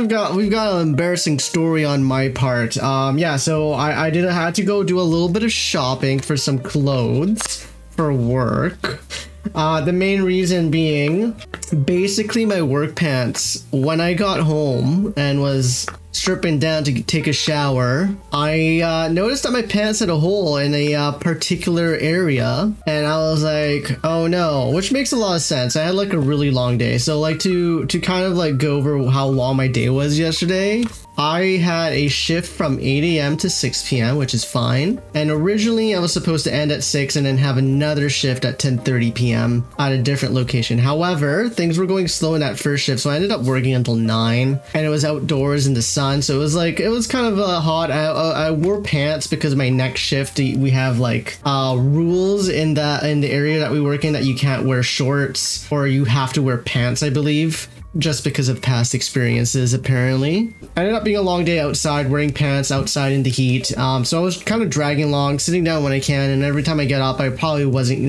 we've got an embarrassing story on my part. Yeah, so I had to go do a little bit of shopping for some clothes for work. The main reason being basically my work pants. When I got home and was stripping down to take a shower, I noticed that my pants had a hole in a particular area, and I was like, oh no, which makes a lot of sense. I had like a really long day, so like to kind of like go over how long my day was yesterday. I had a shift from 8 a.m. to 6 p.m., which is fine. And originally I was supposed to end at 6 and then have another shift at 10:30 p.m. at a different location. However, things were going slow in that first shift, so I ended up working until 9, and it was outdoors in the sun. So it was kind of hot. I wore pants because my next shift, we have like rules in the area that we work in that you can't wear shorts or you have to wear pants, I believe, just because of past experiences, apparently. I ended up being a long day outside, wearing pants outside in the heat. So I was kind of dragging along, sitting down when I can, and every time I get up, I probably wasn't,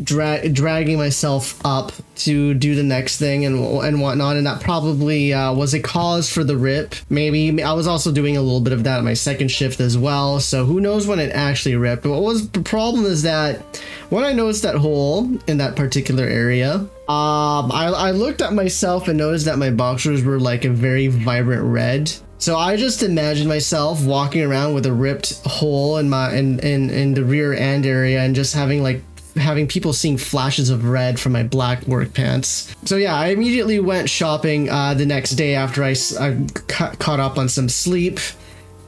dragging myself up to do the next thing and whatnot, and that probably was a cause for the rip. Maybe I was also doing a little bit of that at my second shift as well, so who knows when it actually ripped. But what was the problem is that when I noticed that hole in that particular area, I looked at myself and noticed that my boxers were like a very vibrant red. So I just imagined myself walking around with a ripped hole in the rear end area and just having people seeing flashes of red from my black work pants. So yeah, I immediately went shopping the next day after I caught up on some sleep.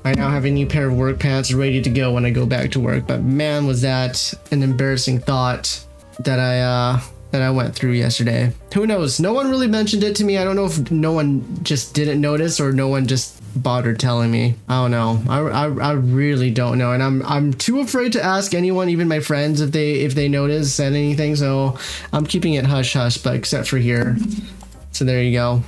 I now have a new pair of work pants ready to go when I go back to work. But man, was that an embarrassing thought that I went through yesterday. Who knows? No one really mentioned it to me. I don't know if no one just didn't notice or no one just bothered telling me. I don't know. I really don't know, and I'm too afraid to ask anyone, even my friends, if they noticed, said anything. So I'm keeping it hush hush, but except for here. So there you go.